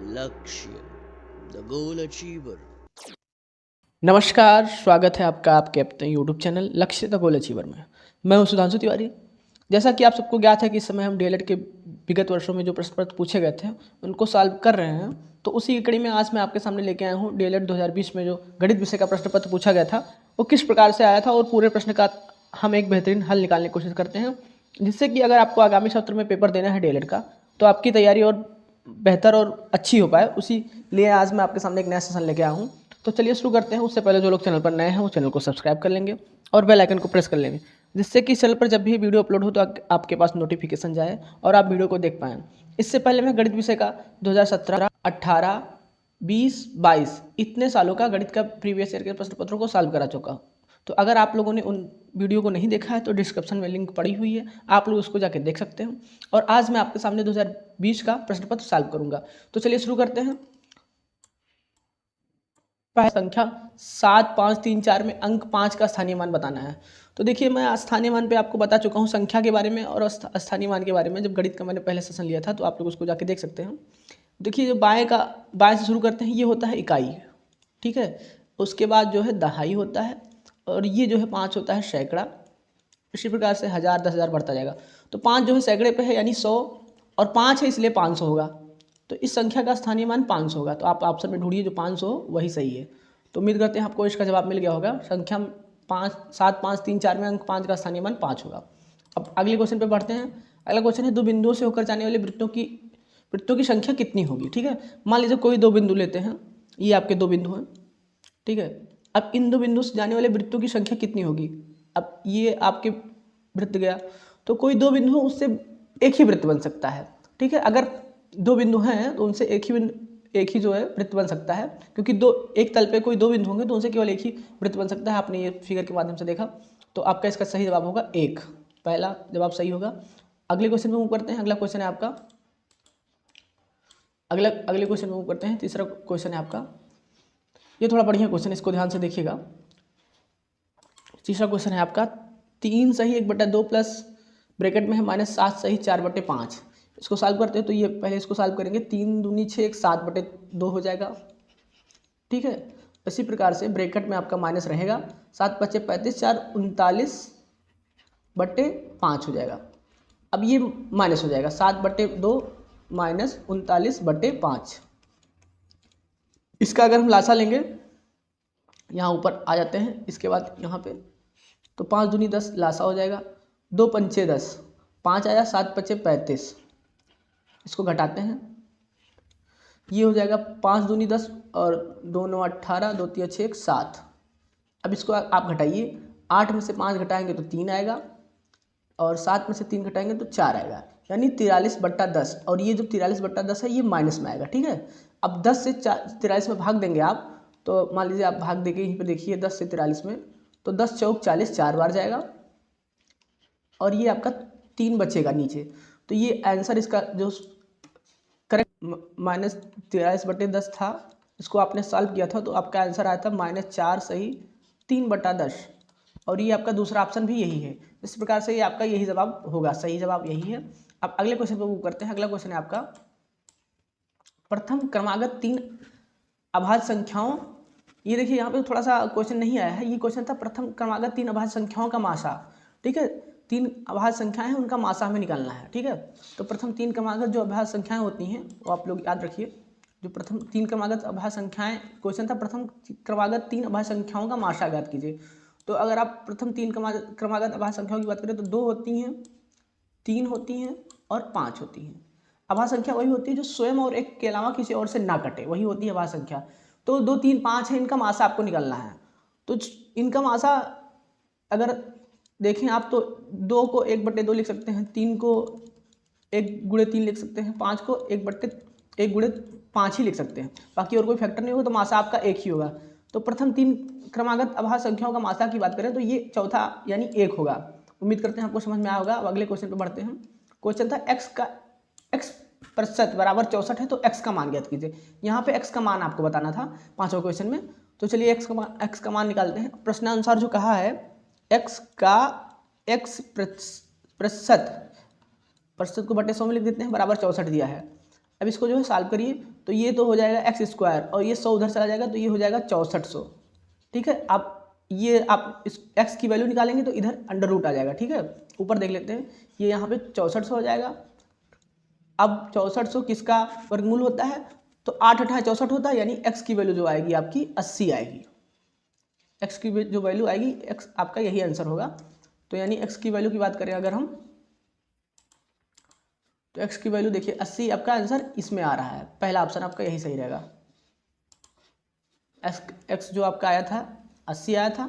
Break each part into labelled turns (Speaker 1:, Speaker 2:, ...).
Speaker 1: लक्ष्य the goal achiever.
Speaker 2: नमस्कार, स्वागत है आपका आपके अपने यूट्यूब चैनल लक्ष्य द गोल अचीवर में। मैं हूं सुधांशु तिवारी। जैसा कि आप सबको ज्ञात है कि इस समय हम डीएलएड के विगत वर्षों में जो प्रश्न पत्र पूछे गए थे उनको सॉल्व कर रहे हैं। तो उसी कड़ी में आज मैं आपके सामने लेके आया हूं डीएलएड 2020 में जो गणित विषय का प्रश्न पत्र पूछा गया था वो किस प्रकार से आया था और पूरे प्रश्न का हम एक बेहतरीन हल निकालने की कोशिश करते हैं, जिससे कि अगर आपको आगामी सत्र में पेपर देना है डीएलएड का तो आपकी तैयारी और बेहतर और अच्छी हो पाए। उसी लिए आज मैं आपके सामने एक नया सेशन लेके आया हूँ। तो चलिए शुरू करते हैं। उससे पहले जो लोग चैनल पर नए हैं वो चैनल को सब्सक्राइब कर लेंगे और बेल आइकन को प्रेस कर लेंगे, जिससे कि इस चैनल पर जब भी वीडियो अपलोड हो तो आपके पास नोटिफिकेशन जाए और आप वीडियो को देख पाएँ। इससे पहले मैं गणित विषय का 2017, 18, 20, 22 इतने सालों का गणित का प्रीवियस ईयर के प्रश्न पत्रों को सॉल्व करा चुका हूँ। तो अगर आप लोगों ने उन वीडियो को नहीं देखा है तो डिस्क्रिप्शन में लिंक पड़ी हुई है, आप लोग उसको जाके देख सकते हैं। और आज मैं आपके सामने 2020 का प्रश्न पत्र सॉल्व करूंगा। तो चलिए शुरू करते हैं। संख्या 7, 5, 3, 4 में अंक 5 का स्थानीय मान बताना है। तो देखिए, मैं स्थानीय मान पे आपको बता चुका हूँ संख्या के बारे में और स्थानीय मान के बारे में। जब गणित का मैंने पहले सेशन लिया था तो आप लोग उसको जाके देख सकते हैं। देखिए, जो बाएं से शुरू करते हैं ये होता है इकाई, ठीक है। उसके बाद जो है दहाई होता है और ये जो है 5 होता है सैकड़ा। इसी प्रकार से 1000, 10,000 बढ़ता जाएगा। तो 5 जो है सैकड़े पे है यानी 100 और 5 है इसलिए 500 होगा। तो इस संख्या का स्थानीय मान 500 होगा। तो आप ऑप्शन में ढूंढिए जो 500 हो वही सही है। तो उम्मीद करते हैं आपको इसका जवाब मिल गया होगा। संख्या 5, 7, 5, 3, 4 में अंक 5 का स्थानीय मान 5 होगा। अब अगले क्वेश्चन पे बढ़ते हैं। अगला क्वेश्चन है, दो बिंदुओं से होकर जाने वाले वृत्तों की संख्या कितनी होगी, ठीक है। मान लीजिए कोई दो बिंदु लेते हैं, ये आपके दो बिंदु हैं, ठीक है। अब इन दो बिंदु से जाने वाले वृत्तों की संख्या कितनी होगी। अब ये आपके वृत्त गया तो कोई दो बिंदु हो उससे एक ही वृत्त बन सकता है, ठीक है। अगर दो बिंदु हैं तो उनसे एक ही जो है वृत्त बन सकता है, क्योंकि एक तल पे कोई दो बिंदु होंगे तो उनसे केवल एक ही वृत्त बन सकता है। आपने ये फिगर के माध्यम से देखा। तो आपका इसका सही जवाब होगा 1। पहला जवाब सही होगा। अगले क्वेश्चन में मूव करते हैं। अगला क्वेश्चन है आपका अगले क्वेश्चन में मूव करते हैं। तीसरा क्वेश्चन है आपका, ये थोड़ा बढ़िया क्वेश्चन है, इसको ध्यान से देखिएगा। तीसरा क्वेश्चन है आपका, 3 सही 1/2 प्लस ब्रैकेट में है -7 सही 4/5। इसको सॉल्व करते हैं। तो ये पहले इसको सॉल्व करेंगे। 3 दूनी 6, 7/2 हो जाएगा, ठीक है। इसी प्रकार से ब्रैकेट में आपका माइनस रहेगा, 7 × 5 = 35, 4 39/5 हो जाएगा। अब ये माइनस हो जाएगा, 7/2 माइनस 39/5। इसका अगर हम लासा लेंगे, यहाँ ऊपर आ जाते हैं, इसके बाद यहाँ पे तो 5 दूनी 10 लासा हो जाएगा, 2 पंचे 10, 5 आया, 7 × 5 = 35। इसको घटाते हैं, ये हो जाएगा 5 दूनी 10 और 2 9 18, 2 3 6 7। अब इसको आप घटाइए, 8 में से 5 घटाएंगे तो 3 आएगा और 7 में से 3 घटाएंगे तो 4 आएगा, यानी 43/10। और ये जो 43/10 है ये माइनस में आएगा, ठीक है। अब 10 से 43 में भाग देंगे आप, तो मान लीजिए आप भाग देंगे, यहीं पे देखिए 10 से 43 में, तो 10 चौक 40, 4 बार जाएगा और ये आपका 3 बचेगा नीचे। तो ये आंसर इसका जो करेक्ट -43/10 था, इसको आपने सॉल्व किया था तो आपका आंसर आया था -4 सही 3/10। और ये आपका दूसरा ऑप्शन भी यही है। इस प्रकार से ये आपका यही जवाब होगा, सही जवाब यही है। अब अगले क्वेश्चन पर मूव करते हैं। अगला क्वेश्चन है आपका, प्रथम क्रमागत 3 अभाज्य संख्याओं। ये देखिए यहाँ पे थोड़ा सा क्वेश्चन नहीं आया है। ये क्वेश्चन था प्रथम क्रमागत 3 अभाज्य संख्याओं का मासा, ठीक है। 3 अभाज्य संख्याएं हैं, उनका मासा हमें निकालना है, ठीक है। तो प्रथम 3 क्रमागत जो अभाज्य संख्याएं होती हैं वो आप लोग याद रखिए। जो प्रथम 3 क्रमागत अभाज्य संख्याएं, क्वेश्चन था प्रथम क्रमागत 3 अभाज्य संख्याओं का मासा ज्ञात कीजिए। तो अगर आप प्रथम 3 क्रमागत अभाज्य संख्याओं की बात करें तो 2 होती हैं, 3 होती हैं और 5 होती हैं। अभाज्य संख्या वही होती है जो स्वयं और एक के अलावा किसी और से ना कटे, वही होती है अभाज्य संख्या। तो 2, 3, 5 है, इनका मासा आपको निकालना है। तो इनका मासा अगर देखें आप तो 2 को 1/2 लिख सकते हैं, 3 को 1/3 लिख सकते हैं, 5 को 1/5 ही लिख सकते हैं। बाकी और कोई फैक्टर नहीं होगा तो मासा आपका 1 ही होगा। तो प्रथम 3 क्रमागत अभाज्य संख्याओं का मासा की बात करें तो ये चौथा यानी 1 होगा। उम्मीद करते हैं आपको समझ में आया होगा। अब अगले क्वेश्चन पर बढ़ते हैं। क्वेश्चन था x% बराबर 64 है तो x का मान ज्ञात कीजिए। यहाँ पे x का मान आपको बताना था 5वें क्वेश्चन में। तो चलिए x का मान निकालते हैं। प्रश्नानुसार जो कहा है x प्रतिशत को बटे 100 में लिख देते हैं, बराबर 64 दिया है। अब इसको जो है सॉल्व करिए, तो ये तो हो जाएगा एक्स स्क्वायर और ये 100 उधर चला जाएगा तो ये हो जाएगा 6400। ठीक है, आप ये आप इस एक्स की वैल्यू निकालेंगे तो इधर अंडर रूट आ जाएगा। ठीक है, ऊपर देख लेते हैं, ये यहाँ पे 6400 हो जाएगा। अब 6400 किसका वर्गमूल होता है, तो 8 8 64 होता है, यानी एक्स की वैल्यू जो आएगी आपकी 80 आएगी। एक्स की जो वैल्यू आएगी, एक्स आपका यही आंसर होगा। तो यानी एक्स की वैल्यू की बात करें अगर हम, तो एक्स की वैल्यू देखिए 80 आपका आंसर इसमें आ रहा है, पहला ऑप्शन आपका यही सही रहेगा। एक्स जो आपका आया था 80 आया था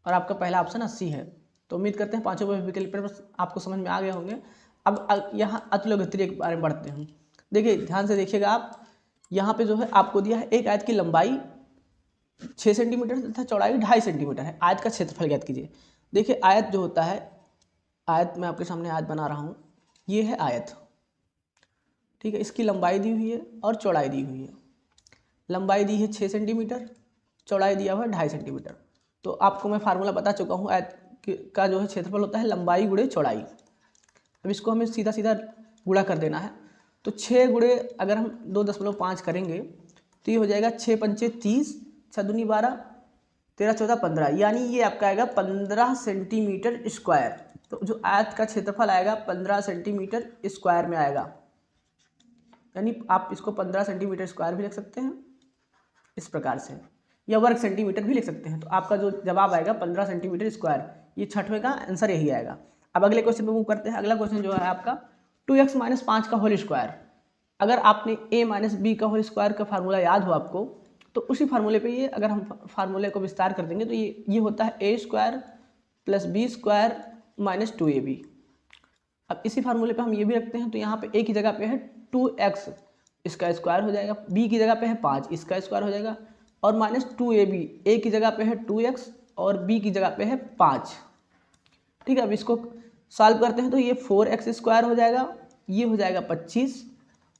Speaker 2: और आपका पहला ऑप्शन 80 है। तो उम्मीद करते हैं पांचों विकल्प आपको समझ में आ गए होंगे। अब यहाँ अतुलग्री के बारे में बढ़ते हैं। देखिए ध्यान से देखिएगा आप, यहाँ पे जो है आपको दिया है एक आयत की लंबाई 6 सेंटीमीटर तथा चौड़ाई 2.5 सेंटीमीटर है। आयत का क्षेत्रफल ज्ञात कीजिए। देखिए आयत जो होता है, आयत मैं आपके सामने आयत बना रहा हूँ, ये है आयत। ठीक है, इसकी लंबाई दी हुई है और चौड़ाई दी हुई है। लंबाई दी है 6 सेंटीमीटर, चौड़ाई दिया हुआ है 2.5 सेंटीमीटर। तो आपको मैं फार्मूला बता चुका हूँ, आयत का जो है क्षेत्रफल होता है लंबाई गुणे चौड़ाई। अब इसको हमें सीधा सीधा गुणा कर देना है। तो 6 गुणे अगर हम 2.5 करेंगे तो ये हो जाएगा 6 पंचे 30, 6 दूनी 12, 13 14 15, यानी ये आपका आएगा 15 सेंटीमीटर स्क्वायर। तो जो आयत का क्षेत्रफल आएगा 15 सेंटीमीटर स्क्वायर में आएगा, यानी आप इसको 15 सेंटीमीटर स्क्वायर भी लिख सकते हैं इस प्रकार से, या वर्ग सेंटीमीटर भी लिख सकते हैं। तो आपका जो जवाब आएगा 15 सेंटीमीटर स्क्वायर, ये छठवें का आंसर यही आएगा। अब अगले क्वेश्चन पे मूव करते हैं। अगला क्वेश्चन जो है आपका 2x - 5 का होल स्क्वायर। अगर आपने a - b का होल स्क्वायर का फार्मूला याद हो आपको, तो उसी फार्मूले पे ये अगर हम फार्मूले को विस्तार कर देंगे तो ये होता है a square plus b square minus 2ab। अब इसी फार्मूले पे हम ये भी रखते हैं, तो यहाँ पे a की जगह पे है 2x, इसका स्क्वायर हो जाएगा, b की जगह पे है 5, इसका स्क्वायर हो जाएगा, और माइनस 2ab, a की जगह पे है 2x और b की जगह पे है 5। ठीक है, अब इसको सॉल्व करते हैं तो ये 4x स्क्वायर हो जाएगा, ये हो जाएगा 25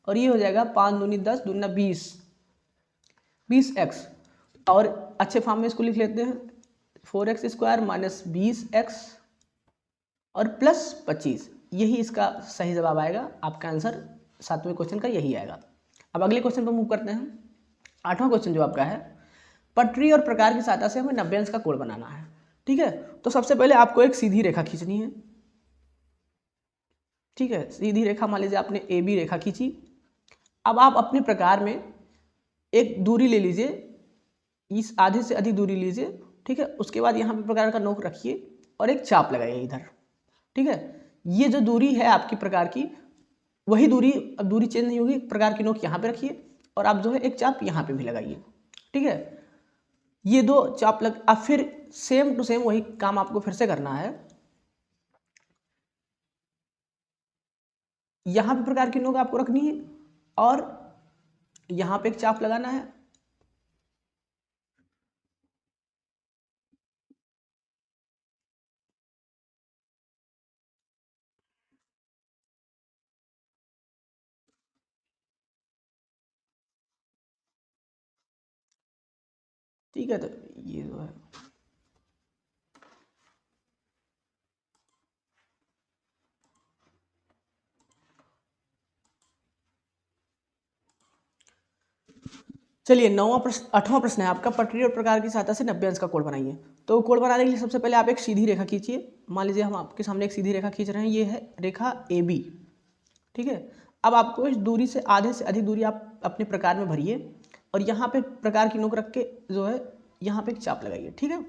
Speaker 2: और ये हो जाएगा 5 दूनी 10 दूना 20x। और अच्छे फॉर्म में इसको लिख लेते हैं, 4x स्क्वायर माइनस 20x और प्लस 25, यही इसका सही जवाब आएगा। आपका आंसर 7वें क्वेश्चन का यही आएगा। अब अगले क्वेश्चन पर मूव करते हैं। 8वां क्वेश्चन जो आपका है, पटरी और प्रकार की सहायता से हमें 90 अंश का कोण बनाना है। ठीक है, तो सबसे पहले आपको एक सीधी रेखा खींचनी है। ठीक है, सीधी रेखा मान लीजिए आपने ए बी रेखा खींची। अब आप अपने प्रकार में एक दूरी ले लीजिए, इस आधे से अधिक दूरी लीजिए। ठीक है, उसके बाद यहाँ पे प्रकार का नोक रखिए और एक चाप लगाइए इधर। ठीक है, ये जो दूरी है आपकी प्रकार की, वही दूरी, अब दूरी चेंज नहीं होगी, प्रकार की नोक यहाँ पे रखिए और आप जो है एक चाप यहाँ पे भी लगाइए। ठीक है, ये दो चाप लग, अब फिर सेम टू सेम वही काम आपको फिर से करना है। यहाँ पे प्रकार की नोक आपको रखनी है और यहाँ पे एक चाप लगाना है। ठीक है, तो ये जो है चलिए 8वां प्रश्न है आपका, पटरी और प्रकार की सहायता से 90 अंश का कोण बनाइए। तो कोण बनाने के लिए सबसे पहले आप एक सीधी रेखा खींचिए। मान लीजिए हम आपके सामने एक सीधी रेखा खींच रहे हैं, ये है रेखा ए बी। ठीक है, अब आपको इस दूरी से आधे से अधिक दूरी आप अपने प्रकार में भरिए और यहाँ पे प्रकार की नोक रख के जो है यहाँ पे एक चाप लगाइए। ठीक है,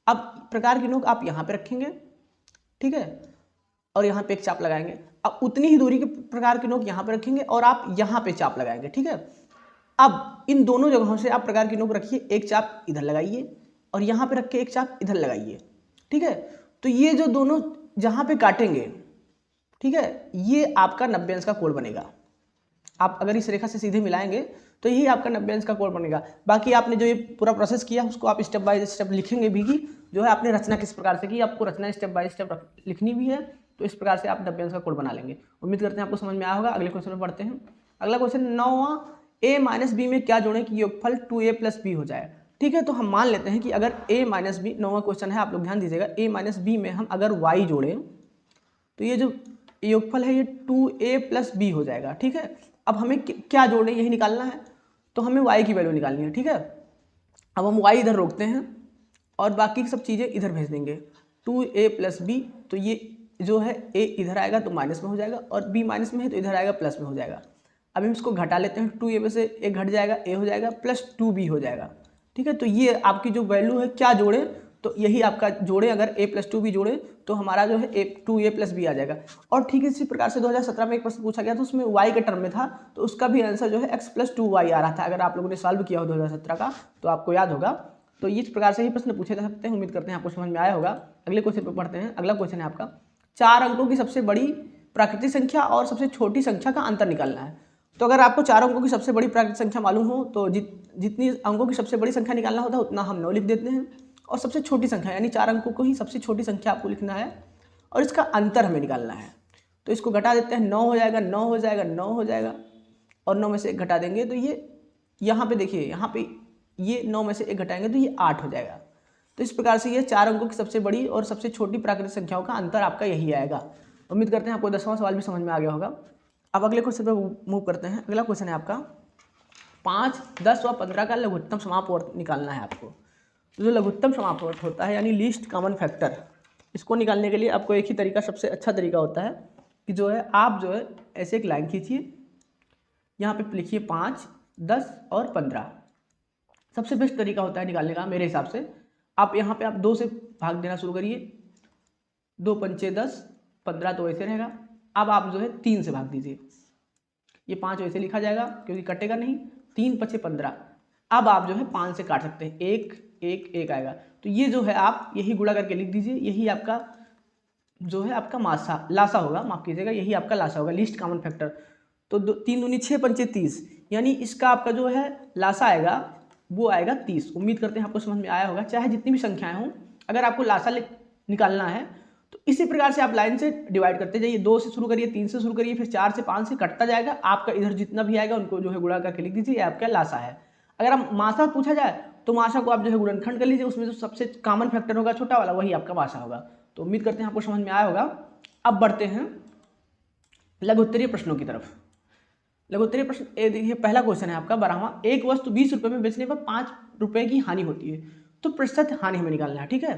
Speaker 2: अब प्रकार की नोक आप यहाँ पे रखेंगे। ठीक है, और यहाँ पे एक चाप लगाएंगे। अब उतनी ही दूरी के प्रकार की नोक यहाँ पे रखेंगे और आप यहाँ पे चाप लगाएंगे। ठीक है, अब इन दोनों जगहों से आप प्रकार की नोक रखिए, एक चाप इधर लगाइए और यहाँ पे रख के एक चाप इधर लगाइए। ठीक है, तो ये जो दोनों जहाँ पे काटेंगे, ठीक है, ये आपका 90 अंश का कोण बनेगा। आप अगर इस रेखा से सीधे मिलाएंगे तो यही आपका 90 अंश का कोण बनेगा। बाकी आपने जो ये पूरा प्रोसेस किया उसको आप स्टेप बाय स्टेप लिखेंगे भी, कि जो है आपने रचना किस प्रकार से की, आपको रचना स्टेप बाय स्टेप लिखनी भी है। तो इस प्रकार से आप 90 अंश का कोण बना लेंगे। उम्मीद करते हैं आपको समझ में आया होगा। अगले क्वेश्चन में पढ़ते हैं। अगला क्वेश्चन 9वां, a - b में क्या जोड़ें कि योगफल 2a + b हो जाए। ठीक है, तो हम मान लेते हैं कि अगर a - b, 9वां क्वेश्चन है, आप लोग ध्यान दीजिएगा, a - b में हम अगर y जोड़ें तो ये जो योगफल है ये 2a+b हो जाएगा। ठीक है, अब हमें क्या जोड़े यही निकालना है, तो हमें y की वैल्यू निकालनी है। ठीक है, अब हम y इधर रोकते हैं और बाकी सब चीज़ें इधर भेज देंगे। 2a+b, तो ये जो है a इधर आएगा तो माइनस में हो जाएगा, और b माइनस में है तो इधर आएगा प्लस में हो जाएगा। अब हम इसको घटा लेते हैं, 2a में से a घट जाएगा, a हो जाएगा प्लस 2b हो जाएगा। ठीक है, तो ये आपकी जो वैल्यू है क्या जोड़े, तो यही आपका जोड़े, अगर a+2b जोड़े तो हमारा जो है 2a+b आ जाएगा। और ठीक इसी प्रकार से 2017 में एक प्रश्न पूछा गया था, उसमें y के टर्म में था, तो उसका भी आंसर जो है x+2y आ रहा था। अगर आप लोगों ने सॉल्व किया हो 2017 का तो आपको याद होगा। तो इस प्रकार से ही प्रश्न पूछे जा सकते हैं। उम्मीद करते हैं आपको समझ में आया होगा। अगले क्वेश्चन पर पढ़ते हैं। अगला क्वेश्चन है आपका 4 अंकों की सबसे बड़ी प्राकृतिक संख्या और सबसे छोटी संख्या का अंतर निकालना है। तो अगर आपको 4 अंकों की सबसे बड़ी प्राकृतिक संख्या मालूम हो तो जितनी अंकों की सबसे बड़ी संख्या निकालना होता है उतना हम 9 लिख देते हैं, और सबसे छोटी संख्या यानी 4 अंकों को ही सबसे छोटी संख्या आपको लिखना है और इसका अंतर हमें निकालना है। तो इसको घटा देते हैं, 9 हो जाएगा, 9 हो जाएगा, 9 हो जाएगा, और 9 में से 1 घटा देंगे तो ये यहाँ पे देखिए, यहाँ पे ये 9 में से 1 घटाएंगे तो ये 8 हो जाएगा। तो इस प्रकार से ये 4 अंकों की सबसे बड़ी और सबसे छोटी प्राकृतिक संख्याओं का अंतर आपका यही आएगा। उम्मीद करते हैं आपको 10वां सवाल भी समझ में आ गया होगा। अब अगले क्वेश्चन पे मूव करते हैं। अगला क्वेश्चन है आपका 5, 10 व 15 का लघुत्तम समापवर्त निकालना है आपको। तो जो लघुत्तम समापवर्त होता है यानी लीस्ट कॉमन फैक्टर, इसको निकालने के लिए आपको एक ही तरीका, सबसे अच्छा तरीका होता है कि जो है आप जो है ऐसे एक लाइन खींचिए, यहाँ पे लिखिए 5, 10 और 15। सबसे बेस्ट तरीका होता है निकालने का मेरे हिसाब से। आप यहाँ पे आप 2 से भाग देना शुरू करिए, 2 पंचे 10, 15 तो वैसे रहेगा। अब आप जो है 3 से भाग दीजिए, ये 5 वैसे लिखा जाएगा क्योंकि कटेगा नहीं, 3 पचे 15। अब आप जो है 5 से काट सकते हैं, 1 1 1 आएगा। तो ये जो है आप यही गुणा करके लिख दीजिए, यही आपका जो है आपका लासा होगा, माफ कीजिएगा, यही आपका लासा होगा, लीस्ट कॉमन फैक्टर। तो 3 दूनी 6 पंचे 30, यानी इसका आपका जो है लासा आएगा वो आएगा 30। उम्मीद करते हैं आपको समझ में आया होगा। चाहे जितनी भी संख्याएं हों, अगर आपको लासा निकालना है तो इसी प्रकार से आप लाइन से डिवाइड करते जाइए। 2 से शुरू करिए, 3 से शुरू करिए, फिर 4 से 5 से कटता जाएगा। आपका इधर जितना भी आएगा उनको जो है गुणा करके लिख दीजिए, आपका लासा है। अगर आप मासा पूछा जाए तो मासा को आप जो है गुणनखंड कर लीजिए, उसमें जो सबसे कॉमन फैक्टर होगा छोटा वाला, वही आपका मासा होगा। तो उम्मीद करते हैं आपको समझ में आया होगा। अब बढ़ते हैं लघुत्तरीय प्रश्नों की तरफ। लघुत्तरीय प्रश्न देखिए, पहला क्वेश्चन है आपका 12वां। एक वस्तु 20 रुपये में बेचने पर 5 रुपये की हानि होती है, तो प्रतिशत हानि हमें निकालना है। ठीक है,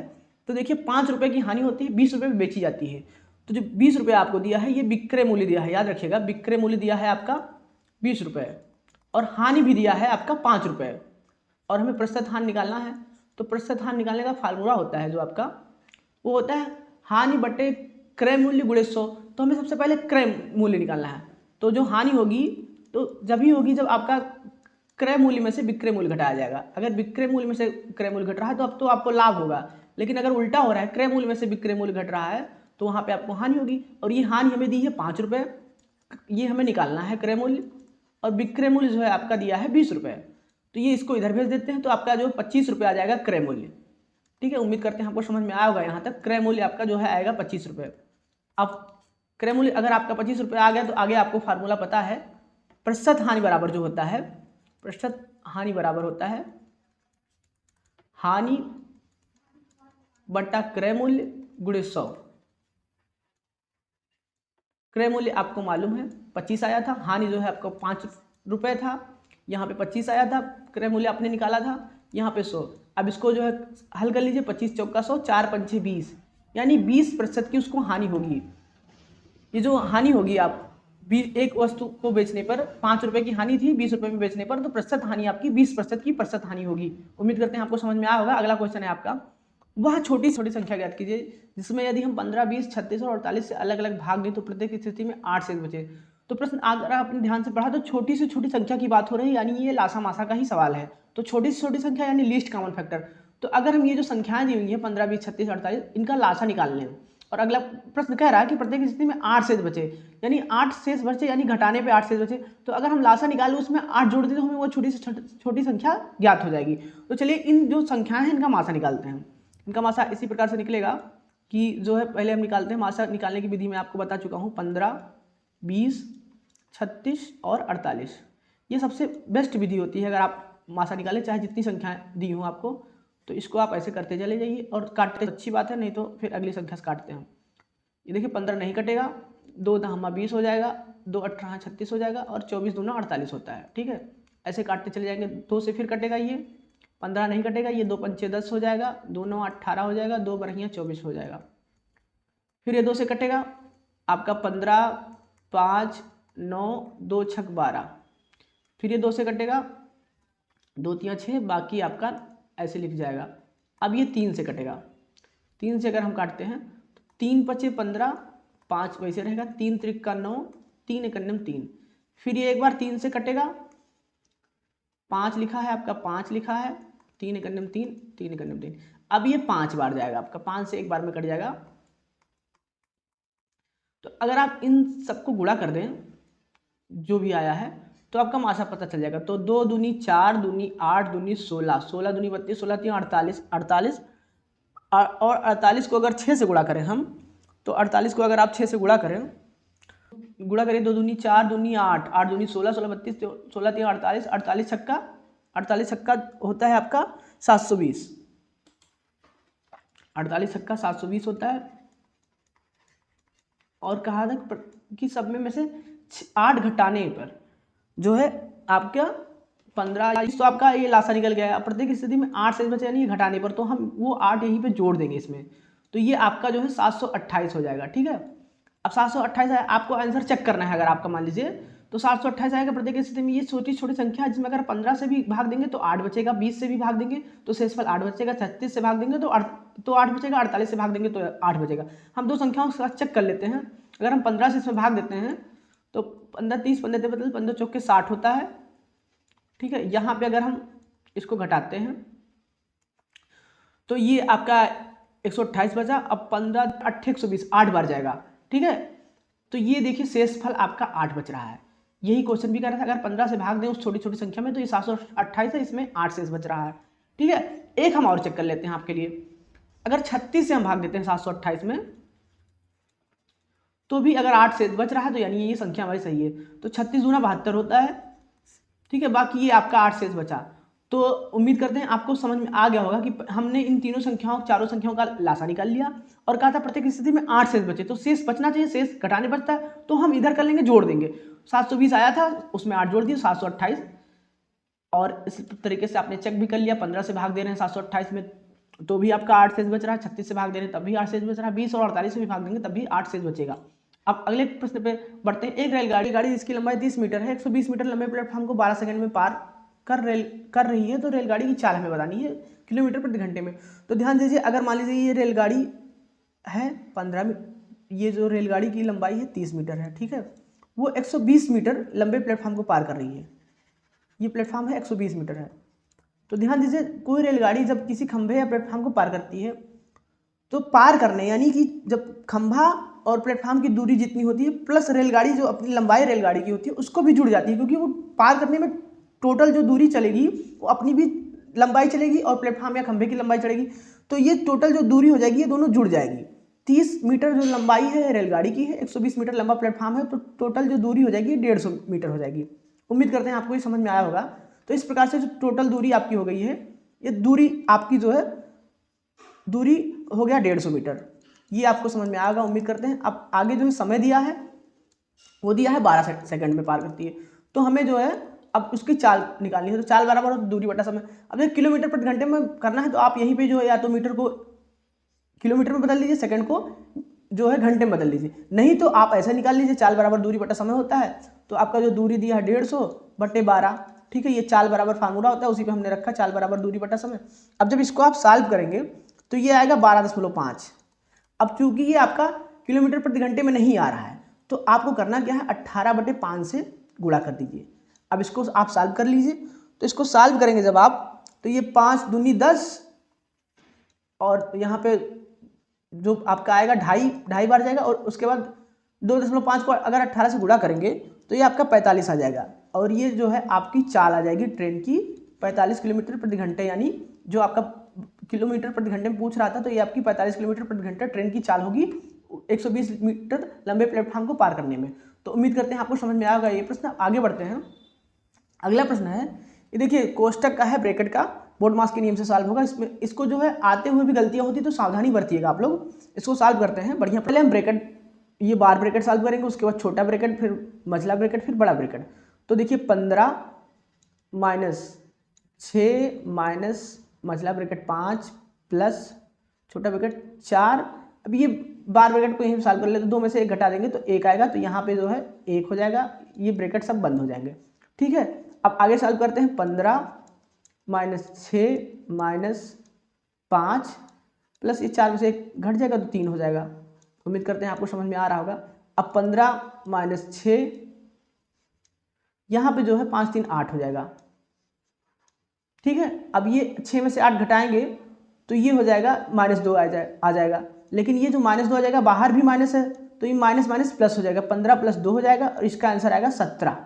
Speaker 2: तो देखिए 5 रुपये की हानि होती है, 20 रुपये में बेची जाती है। तो जो 20 रुपये आपको दिया है ये विक्रय मूल्य दिया है, याद रखिएगा, विक्रय मूल्य दिया है आपका 20 रुपये और हानि भी दिया है आपका 5 रुपये, और हमें प्रतिशत हानि निकालना है। तो प्रतिशत हानि निकालने का फार्मूला होता है जो आपका, वो होता है हानि बटे क्रय मूल्य गुणे 100। तो हमें सबसे पहले क्रय मूल्य निकालना है। तो जो हानि होगी तो जब ही होगी जब आपका क्रय मूल्य में से विक्रय मूल्य घटाया जाएगा। अगर विक्रय मूल्य में से क्रय मूल्य घट रहा है तो अब तो आपको लाभ होगा, लेकिन अगर उल्टा हो रहा है, क्रय मूल्य में से विक्रय मूल्य घट रहा है, तो वहाँ पे आपको हानि होगी। और ये हानि हमें दी है 5 रुपये, ये हमें निकालना है क्रय मूल्य, और विक्रय मूल्य जो है आपका दिया है 20 रुपये। तो ये इसको इधर भेज देते हैं, तो आपका जो 25 रुपये आ जाएगा क्रय मूल्य। ठीक है, उम्मीद करते हैं आपको समझ में आया होगा यहाँ तक। क्रय मूल्य आपका जो है आएगा 25 रुपये। अब क्रय मूल्य अगर आपका 25 रुपये आ गया तो आगे आपको फार्मूला पता है, प्रतिशत हानि बराबर जो होता है, प्रतिशत हानि बराबर होता है हानि बटा क्रय मूल्य गुणे 100। क्रय मूल्य आपको मालूम है 25 आया था, हानि जो है आपको 5 रुपये था, यहाँ पे 25 आया था, क्रय मूल्य आपने निकाला था, यहाँ पे 100। अब इसको जो है हल कर लीजिए, 25 चौका 100, 4 पंचे 20, यानी 20% की उसको हानि होगी। ये जो हानि होगी आप एक वस्तु को बेचने पर 5 रुपये की हानि थी, 20 रुपये में बेचने पर, तो प्रतिशत हानि आपकी 20% की प्रतिशत हानि होगी। उम्मीद करते हैं आपको समझ में आया होगा। अगला क्वेश्चन है आपका, वह छोटी छोटी संख्या ज्ञात कीजिए जिसमें यदि हम 15, 20, 36 और 48 से अलग अलग भाग दें तो प्रत्येक स्थिति में 8 शेष बचे। तो प्रश्न अगर आपने ध्यान से पढ़ा तो छोटी से छोटी संख्या की बात हो रही है, यानी ये लासा मासा का ही सवाल है। तो छोटी से छोटी संख्या यानी लीस्ट कॉमन फैक्टर। तो अगर हम ये जो संख्याएं दी हुई है 15, 20, 36, 48, इनका लासा निकाल लें, और अगला प्रश्न कह रहा है कि प्रत्येक स्थिति में 8 शेष बचे, यानी 8 शेष बचे, यानी घटाने पे 8 शेष बचे। तो अगर हम लासा निकालें उसमें 8 जोड़ दें तो हमें वो छोटी से छोटी संख्या ज्ञात हो जाएगी। तो चलिए इन जो संख्याएं हैं इनका मासा निकालते हैं। इनका मासा इसी प्रकार से निकलेगा कि जो है पहले हम निकालते हैं, मासा निकालने की विधि मैं आपको बता चुका हूँ, 15, 20, 36 और 48। ये सबसे बेस्ट विधि होती है अगर आप मासा निकालें, चाहे जितनी संख्याएं दी हों आपको। तो इसको आप ऐसे करते चले जाइए और काटते, अच्छी बात है, नहीं तो फिर अगली संख्या से काटते हैं। ये देखिए 15 नहीं कटेगा, 2 दहमा 20 हो जाएगा, 2 18 36 हो जाएगा और 24 दूना 48 होता है। ठीक है, ऐसे काटते चले जाएंगे। 2 से फिर कटेगा, ये 15 नहीं कटेगा, ये 2 पंचे 10 हो जाएगा, 2 9 18 हो जाएगा, 2 बरहियाँ 24 हो जाएगा। फिर ये 2 से कटेगा आपका 15 5 9 2 छक 12। फिर ये 2 से कटेगा, 2 3 6, बाकी आपका ऐसे लिख जाएगा। अब ये 3 से कटेगा, 3 से अगर हम काटते हैं तो 3 पचे 15, 5 वैसे रहेगा, 3 त्रिक 9, 3 एकन्नम 3। फिर ये एक बार 3 से कटेगा, 5 लिखा है आपका, 5 लिखा है, 3 एकन्नम 3, 3 एकन्नम 3। अब ये 5 बार जाएगा आपका, 5 से एक बार में कट जाएगा। तो अगर आप इन सबको गुणा कर दें जो भी आया है तो आपका मासा पता चल जाएगा। तो 2 दूनी 4, दूनी 8, दूनी 16, 16 दूनी 32, 16 3 48, 48 और 48 को अगर 6 से गुणा करें हम, तो 48 को अगर आप 6 से गुणा करें, 2 दूनी 4, दूनी 8, 8 दूनी 16, 16 32, 16 3 48, 48 छक्का होता है आपका 720, 48 छक्का 720 होता है। और कहा था कि सब में से 8 घटाने पर जो है आपका 15, तो आपका ये लासा निकल गया है। प्रत्येक स्थिति में 8 शेष बचे, यानी घटाने पर, तो हम वो 8 यहीं पे जोड़ देंगे इसमें, तो ये आपका जो है 728 हो जाएगा। ठीक है, अब 728 है, आपको आंसर चेक करना है। अगर आपका मान लीजिए तो 728 आएगा प्रत्येक स्थिति में। ये छोटी छोटी संख्या है जिसमें अगर 15 से भी भाग देंगे तो 8 बचेगा, 20 से भी भाग देंगे तो शेषफल 8 बचेगा, 36 से भाग देंगे तो 8 बचेगा, 48 से भाग देंगे तो 8 बचेगा। हम दो संख्याओं का चेक कर लेते हैं। अगर हम 15 से इसमें भाग देते हैं तो 15 30, 15 मतलब 15 चौके 60 होता है। ठीक है, यहाँ पे अगर हम इसको घटाते हैं तो ये आपका 128 बचा। अब 15 8 120, 8 बार जाएगा। ठीक है, तो ये देखिए शेषफल आपका 8 बच रहा है। यही क्वेश्चन भी कर रहा था, अगर 15 से भाग दें उस छोटी छोटी संख्या में तो ये 728 है, इसमें 8 शेष बच रहा है। ठीक है, एक हम और चेक कर लेते हैं आपके लिए। अगर 36 से हम भाग देते हैं 728 में तो भी अगर 8 शेष बच रहा है तो यानी ये संख्या हमारी सही है। तो 36 दूना 72 होता है। ठीक है, बाकी ये आपका 8 शेष बचा। तो उम्मीद करते हैं आपको समझ में आ गया होगा कि हमने इन चारों संख्याओं का लासा निकाल लिया और कहा था प्रत्येक स्थिति में 8 शेष बचे, तो शेष बचना चाहिए, शेष घटाने बचता है तो हम इधर कर लेंगे, जोड़ देंगे। 720 आया था, उसमें 8 जोड़ दिए, 728। और इस तरीके से आपने चेक भी कर लिया। 15 से भाग दे रहे हैं 728 में तो भी आपका 8 शेष बच रहा है, 36 से भाग दे रहे हैं तब भी 8 शेष बच रहा है, 20 और 48 से भी भाग देंगे तब भी 8 शेष बचेगा। अब अगले प्रश्न पे बढ़ते हैं। एक रेलगाड़ी जिसकी लंबाई 30 मीटर है, 120 मीटर लंबे प्लेटफॉर्म को 12 सेकंड में पार कर रही है, तो रेलगाड़ी की चाल हमें बतानी है किलोमीटर प्रति घंटे में। तो ध्यान दीजिए, अगर मान लीजिए ये रेलगाड़ी है 15, ये जो रेलगाड़ी की लंबाई है 30 मीटर है। ठीक है, वो 120 मीटर लंबे प्लेटफॉर्म को पार कर रही है। ये प्लेटफॉर्म है 120 मीटर है। तो ध्यान दीजिए, कोई रेलगाड़ी जब किसी खंभे या प्लेटफॉर्म को पार करती है तो पार करने यानी कि जब खंभा और प्लेटफॉर्म की दूरी जितनी होती है प्लस रेलगाड़ी जो अपनी लंबाई रेलगाड़ी की होती है उसको भी जुड़ जाती है, क्योंकि वो पार करने में टोटल जो दूरी चलेगी वो अपनी भी लंबाई चलेगी और प्लेटफॉर्म या खंभे की लंबाई चलेगी। तो ये टोटल जो दूरी हो जाएगी ये दोनों जुड़ जाएगी। 30 मीटर जो लंबाई है रेलगाड़ी की है, 120 मीटर लंबा प्लेटफॉर्म है, तो टोटल जो दूरी हो जाएगी 150 मीटर हो जाएगी। उम्मीद करते हैं आपको ये समझ में आया होगा। तो इस प्रकार से जो टोटल दूरी आपकी हो गई है, ये दूरी आपकी जो है दूरी हो गया 150 मीटर। ये आपको समझ में आएगा उम्मीद करते हैं। अब आगे जो है समय दिया है वो दिया है 12 सेकंड में पार करती है। तो हमें जो है अब उसकी चाल निकालनी है। तो चाल बराबर दूरी बटा समय। अब एक किलोमीटर प्रति घंटे में करना है तो आप यहीं पे जो है या तो मीटर को किलोमीटर में बदल लीजिए, सेकंड को जो है घंटे में बदल लीजिए, नहीं तो आप ऐसा निकाल लीजिए चाल बराबर दूरी बटा समय होता है। तो आपका जो दूरी दिया है 150/12। ठीक है, ये चाल बराबर फार्मूला होता है, उसी पे हमने रखा चाल बराबर दूरी बटा समय। अब जब इसको आप सॉल्व करेंगे तो ये आएगा 12.5। अब चूंकि ये आपका किलोमीटर प्रति घंटे में नहीं आ रहा है तो आपको करना क्या है, 18/5 से गुणा कर दीजिए। अब इसको आप सॉल्व कर लीजिए। तो इसको सॉल्व करेंगे जब आप, तो ये 5 दूनी 10 और यहाँ पे जो आपका आएगा 2.5 बार जाएगा, और उसके बाद 2.5 को अगर 18 से गुणा करेंगे तो ये आपका 45 आ जाएगा। और ये जो है आपकी चाल आ जाएगी ट्रेन की 45 किलोमीटर प्रति घंटे, यानी जो आपका किलोमीटर प्रति घंटे में पूछ रहा था तो ये आपकी 45 किलोमीटर प्रति घंटे ट्रेन की चाल होगी 120 मीटर लंबे प्लेटफॉर्म को पार करने में। तो उम्मीद करते हैं आपको समझ में आएगा ये प्रश्न। आगे बढ़ते हैं। अगला प्रश्न है, ये देखिए कोष्टक का है, ब्रैकेट का, बोर्डमास के नियम से सॉल्व होगा। इसमें इसको जो है आते हुए भी गलतियां होती है तो सावधानी बरतिएगा आप लोग। इसको सॉल्व करते हैं बढ़िया। पहले हम ब्रैकेट ये बार ब्रैकेट सॉल्व करेंगे, उसके बाद छोटा ब्रैकेट, फिर मझला ब्रैकेट, फिर बड़ा ब्रैकेट। तो देखिए 15 माइनस 6 माइनस मझला ब्रैकेट 5 प्लस छोटा ब्रैकेट 4। अब ये बार ब्रैकेट को यहीं सॉल्व कर ले तो 2 में से 1 घटा देंगे तो 1 आएगा, तो यहाँ पे जो है 1 हो जाएगा, ये ब्रैकेट सब बंद हो जाएंगे। ठीक है, अब आगे सॉल्व करते हैं। 15 माइनस 6 माइनस 5 प्लस ये 4 में से 1 घट जाएगा तो 3 हो जाएगा। उम्मीद करते हैं आपको समझ में आ रहा होगा। अब 15 माइनस 6, यहाँ पे जो है 5 3 8 हो जाएगा। ठीक है, अब ये 6 में से 8 घटाएंगे तो ये हो जाएगा -2 आ जाएगा, लेकिन ये जो -2 आ जाएगा बाहर भी माइनस है, तो ये माइनस माइनस प्लस हो जाएगा, 15 + 2 हो जाएगा और इसका आंसर आएगा 17।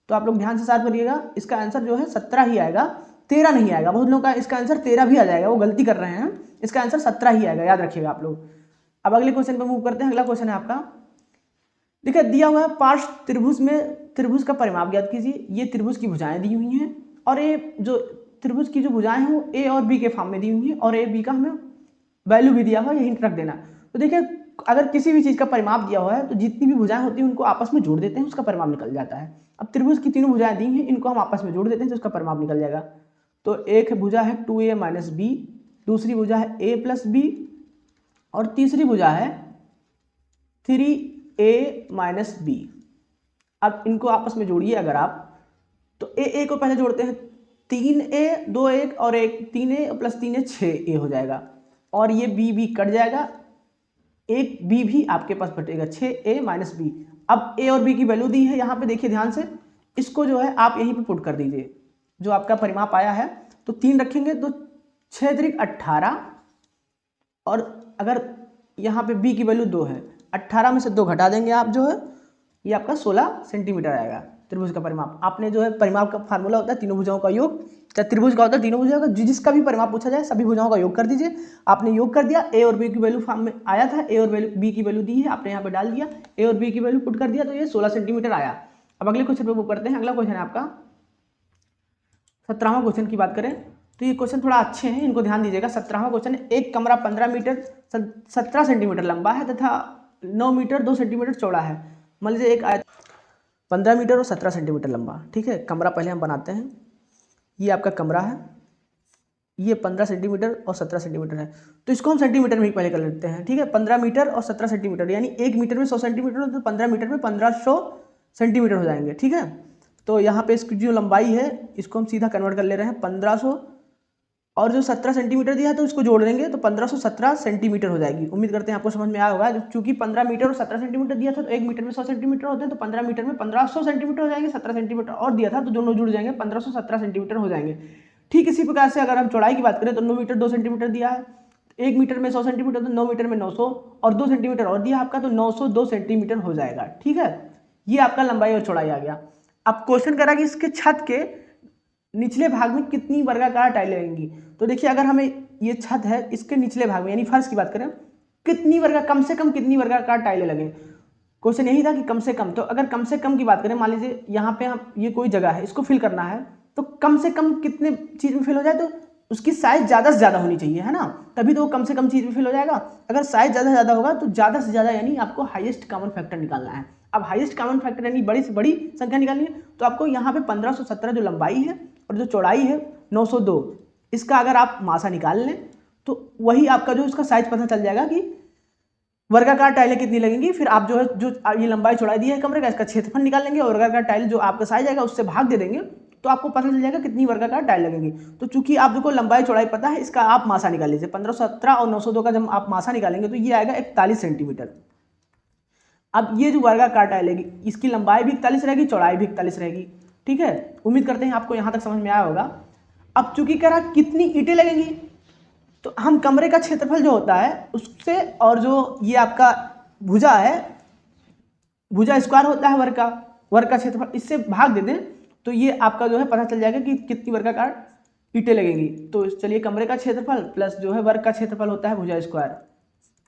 Speaker 2: तो आप लोग ध्यान से सॉल्व करिएगा, इसका आंसर जो है 17 ही आएगा, 13 नहीं आएगा। बहुत लोगों का इसका आंसर 13 भी आ जाएगा, वो गलती कर रहे हैं। इसका आंसर 17 ही आएगा, याद रखिएगा आप लोग। अब अगले क्वेश्चन पे मूव करते हैं। अगला क्वेश्चन है आपका, देखिए दिया हुआ है पार्श्व त्रिभुज में त्रिभुज का परिमाप ज्ञात कीजिए। ये त्रिभुज की भुजाएं दी हुई हैं और ये जो त्रिभुज की जो भुजाएं हैं वो ए और बी के फॉर्म में दी हुई हैं और ए बी का हमें वैल्यू भी दिया हुआ है, ये हिंट रख देना। तो देखिए अगर किसी भी चीज़ का परिमाप दिया हुआ है तो जितनी भी भुजाएं होती हैं उनको आपस में जोड़ देते हैं, उसका परिमाप निकल जाता है। अब त्रिभुज की तीनों भुजाएं दी हैं, इनको हम आपस में जोड़ देते हैं तो उसका परिमाप निकल जाएगा। तो एक भुजा है 2a - b, दूसरी भुजा है a + b और तीसरी भुजा है 3a - b। अब इनको आपस में जोड़िए अगर आप, तो a को पहले जोड़ते हैं, 3a 2 1 और 1 3a + 3a 6a हो जाएगा और ये b कट जाएगा, एक b भी आपके पास बटेगा, 6a - b। अब a और b की वैल्यू दी है यहाँ पे, देखिए ध्यान से, इसको जो है आप यहीं पे पुट कर दीजिए जो आपका परिमाप आया है। तो 3 रखेंगे तो 6 × 18 और अगर यहाँ पे b की वैल्यू 2 है, 18 में से 2 घटा देंगे आप, जो है ये आपका 16 सेंटीमीटर आएगा त्रिभुज का परिमाप। आपने जो है परिमाप का फार्मूला होता है तीनों भुजाओं का योग, चाहे त्रिभुज का होता है तीनों भुजाओं का, जिसका भी परिमाप पूछा जाए सभी भुजाओं का योग कर दीजिए। आपने योग कर दिया, ए और बी की वैल्यू फॉर्म में आया था, ए और बी की वैल्यू दी है, आपने यहाँ पे डाल दिया, ए और बी की वैल्यू पुट कर दिया तो ये 16 सेंटीमीटर आया। अब अगले क्वेश्चन पे मूव करते हैं। अगला क्वेश्चन है आपका 17वां क्वेश्चन की बात करें तो ये क्वेश्चन थोड़ा अच्छे हैं, इनको ध्यान दीजिएगा। 17वां क्वेश्चन है, एक कमरा 15 मीटर 17 सेंटीमीटर लंबा है तथा 9 मीटर 2 सेंटीमीटर चौड़ा है। मान लीजिए एक 15 मीटर और 17 सेंटीमीटर लंबा। ठीक है, कमरा पहले हम बनाते हैं। ये आपका कमरा है, ये 15 सेंटीमीटर और 17 सेंटीमीटर है, तो इसको हम सेंटीमीटर में ही पहले कर लेते हैं। ठीक है, 15 मीटर और 17 सेंटीमीटर, यानी 1 मीटर में 100 सेंटीमीटर, तो 15 मीटर में 1500 सेंटीमीटर हो जाएंगे। ठीक है, तो यहाँ पे इसकी जो लंबाई है इसको हम सीधा कन्वर्ट कर ले रहे हैं 1500, और जो 17 सेंटीमीटर दिया है तो इसको जोड़ देंगे तो 1517 सेंटीमीटर हो जाएगी। उम्मीद करते हैं आपको समझ में आया होगा। चूंकि 15 मीटर और 17 सेंटीमीटर दिया था तो 1 मीटर में 100 सेंटीमीटर होते हैं, तो 15 मीटर में 1500 सेंटीमीटर हो जाएंगे, 17 सेंटीमीटर और दिया था तो दोनों जुड़ जाएंगे, 1517 सेंटीमीटर हो जाएंगे। ठीक इसी प्रकार से अगर हम चौड़ाई की बात करें तो 9 मीटर 2 सेंटीमीटर दिया है, 1 मीटर में 100 सेंटीमीटर, तो 9 मीटर में 900 और 2 सेंटीमीटर और दिया आपका, तो 902 सेंटीमीटर हो जाएगा। ठीक है, ये आपका लंबाई और चौड़ाई आ गया। अब क्वेश्चन करा कि इसके छत के निचले भाग में कितनी वर्गाकार टाइलें लगेंगी। तो देखिए अगर हमें ये छत है, इसके निचले भाग में यानी फर्श की बात करें, कम से कम कितनी वर्गाकार टाइलें लगें। क्वेश्चन यही था कि कम से कम, तो अगर कम से कम की बात करें, मान लीजिए यहाँ पे हम ये कोई जगह है, इसको फिल करना है, तो कम से कम कितने चीज में फिल हो जाए, तो उसकी साइज ज़्यादा से ज़्यादा होनी चाहिए, है ना, तभी तो वो कम से कम चीज में फिल हो जाएगा। अगर साइज ज़्यादा से ज़्यादा होगा तो ज़्यादा से ज़्यादा यानी आपको हाईएस्ट कॉमन फैक्टर निकालना है। अब हाईएस्ट कॉमन फैक्टर यानी बड़ी से बड़ी संख्या निकालनी है, तो आपको यहाँ पे 1517 जो लंबाई है और जो चौड़ाई है 902, इसका अगर आप मासा निकाल लें तो वही आपका जो इसका साइज पता चल जाएगा कि वर्गाकार टाइलें कितनी लगेंगी। फिर आप जो है जो ये लंबाई चौड़ाई दी है कमरे का, इसका क्षेत्रफल निकाल लेंगे और वर्गाकार टाइल जो आपका साइज आएगा उससे भाग दे देंगे, तो आपको पता चल जाएगा कितनी वर्गाकार टाइल लगेंगी। तो चूंकि आपको लंबाई चौड़ाई पता है, इसका आप मासा निकाल लीजिए। 1517 और 902 का जब आप मासा निकालेंगे तो ये आएगा 41 सेंटीमीटर। अब ये जो वर्गाकार टाइल है इसकी लंबाई भी 41 रहेगी, चौड़ाई भी 41 रहेगी। ठीक है, उम्मीद करते हैं आपको यहाँ तक समझ में आया होगा। अब चूंकि कह रहा कितनी ईंटें लगेंगी, तो हम कमरे का क्षेत्रफल जो होता है उससे, और जो ये आपका भुजा है, भुजा स्क्वायर होता है वर्ग का क्षेत्रफल, इससे भाग दे दें तो ये आपका जो है पता चल जाएगा कि कितनी वर्गाकार ईंटें लगेंगी। तो चलिए कमरे का क्षेत्रफल प्लस जो है वर्ग का क्षेत्रफल होता है भुजा स्क्वायर।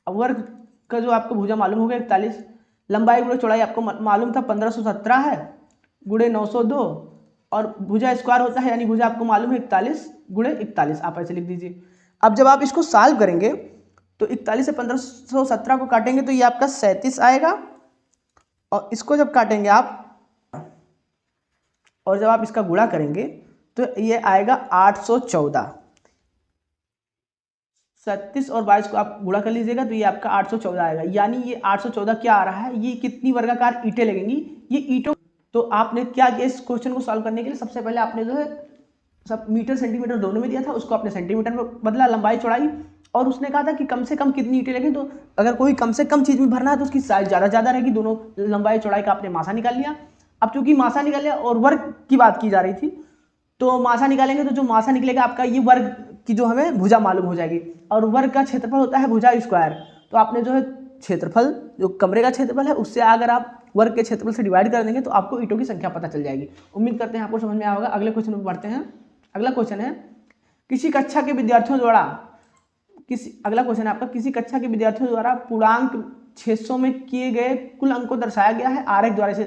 Speaker 2: अब वर्ग का जो आपको भुजा मालूम हो गया 41, लंबाई गुणे चौड़ाई आपको मालूम था 1517 है गुणे 902, और भुजा स्क्वायर होता है यानी भुजा आपको मालूम है 41 गुणे 41, आप ऐसे लिख दीजिए। अब जब आप इसको सॉल्व करेंगे तो 41 से 1517 को काटेंगे तो ये आपका 37 आएगा, और इसको जब काटेंगे आप और जब आप इसका गुणा करेंगे तो ये आएगा 814। 37 और 22 को आप गुणा कर लीजिएगा तो ये आपका 814 आएगा। यानी ये 814 क्या आ रहा है, ये कितनी वर्गाकार ईंटें लगेंगी, ये ईंटों। तो आपने क्या किया इस क्वेश्चन को सॉल्व करने के लिए, सबसे पहले आपने जो है सब मीटर सेंटीमीटर दोनों में दिया था, उसको आपने सेंटीमीटर में बदला, लंबाई चौड़ाई, और उसने कहा था कि कम से कम कितनी ईंटें लगेंगी। तो अगर कोई कम से कम चीज़ में भरना है तो उसकी साइज ज़्यादा रहेगी, दोनों लंबाई चौड़ाई का आपने मासा निकाल लिया। अब चूंकि मासा निकाल लिया और वर्ग की बात की जा रही थी, तो मासा निकालेंगे तो जो मासा निकलेगा आपका ये वर्ग की जो हमें भुजा मालूम हो जाएगी, और वर्ग का क्षेत्रफल होता है भुजा स्क्वायर। तो आपने जो है क्षेत्रफल जो कमरे का क्षेत्रफल है उससे अगर आप वर्ग के क्षेत्रफल से डिवाइड कर देंगे तो आपको ईंटों की संख्या पता चल जाएगी। उम्मीद करते हैं आपको समझ में आया होगा। अगले क्वेश्चन में बढ़ते हैं। अगला क्वेश्चन है किसी कक्षा के विद्यार्थियों द्वारा अगला क्वेश्चन है आपका, किसी कक्षा के विद्यार्थियों द्वारा पूर्णांक 600 में किए गए कुल अंक को दर्शाया गया है, आरेख द्वारा से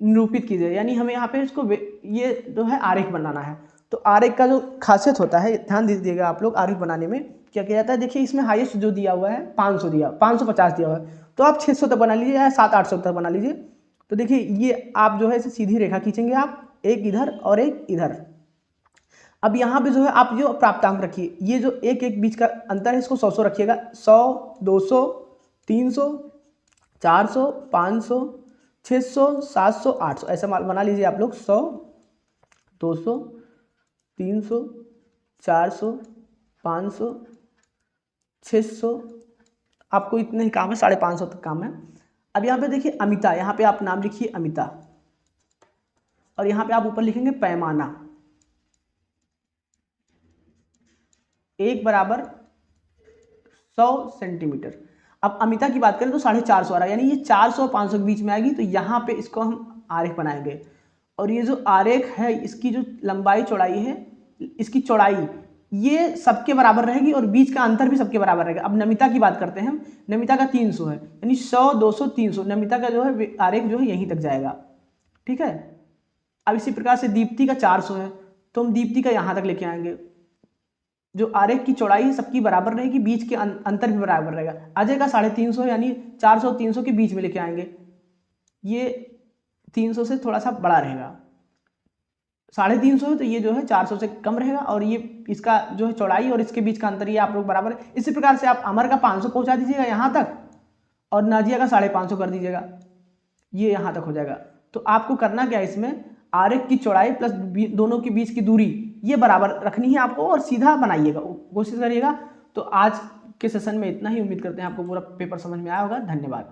Speaker 2: निरूपित कीजिए। यानी हमें यहाँ पे इसको ये जो है आरेख बनाना है। तो आरेख का जो खासियत होता है, ध्यान दीजिएगा आप लोग, आरेख बनाने में क्या किया जाता है, देखिए इसमें हाईएस्ट जो दिया हुआ है 550 दिया हुआ है, तो आप 600 तक बना लीजिए या 700-800 तक बना लीजिए। तो देखिए ये आप जो है इसे सीधी रेखा खींचेंगे आप, एक इधर और एक इधर। अब यहाँ पे जो है आप जो प्राप्तांक रखिए, ये जो एक एक बीच का अंतर है इसको 100 रखिएगा, 100, 200, 300, 400, 500, 600, 700, 800 ऐसा बना लीजिए आप लोग। 100, 200, 300, 400, 500, 600, आपको इतने ही काम है, 550 तक काम है। अब यहाँ पे देखिए अमिता, यहाँ पे आप नाम लिखिए अमिता, और यहाँ पे आप ऊपर लिखेंगे पैमाना 1 बराबर 100 सेंटीमीटर। अब अमिता की बात करें तो 450 आ रहा है, यानी ये 400 और 500 के बीच में आएगी। तो यहाँ पे इसको हम आरेख बनाएंगे, और ये जो आरेख है इसकी जो लंबाई चौड़ाई है, इसकी चौड़ाई ये सबके बराबर रहेगी और बीच का अंतर भी सबके बराबर रहेगा। अब नमिता की बात करते हैं हम, नमिता का 300 है, यानी 100, 200, 300, नमिता का जो है आरेख जो है यहीं तक जाएगा, ठीक है। अब इसी प्रकार से दीप्ति का 400 है, तो हम दीप्ति का यहाँ तक लेके आएंगे। जो आरेख की चौड़ाई है सबकी बराबर रहेगी, बीच के अंतर भी बराबर रहेगा। अजय का 350 है, यानी 400 300 के बीच में लेके आएंगे, ये 300 से थोड़ा सा बड़ा रहेगा। 350 है तो ये जो है 400 से कम रहेगा, और ये इसका जो है चौड़ाई और इसके बीच का अंतर ये आप लोग बराबर है। इसी प्रकार से आप अमर का 500 पहुंचा दीजिएगा यहाँ तक, और नाजिया का 550 कर दीजिएगा, ये यहाँ तक हो जाएगा। तो आपको करना क्या है, इसमें आरेख की चौड़ाई प्लस दोनों के बीच की दूरी ये बराबर रखनी है आपको, और सीधा बनाइएगा, कोशिश करिएगा। तो आज के सेशन में इतना ही। उम्मीद करते हैं आपको पूरा पेपर समझ में आया होगा। धन्यवाद।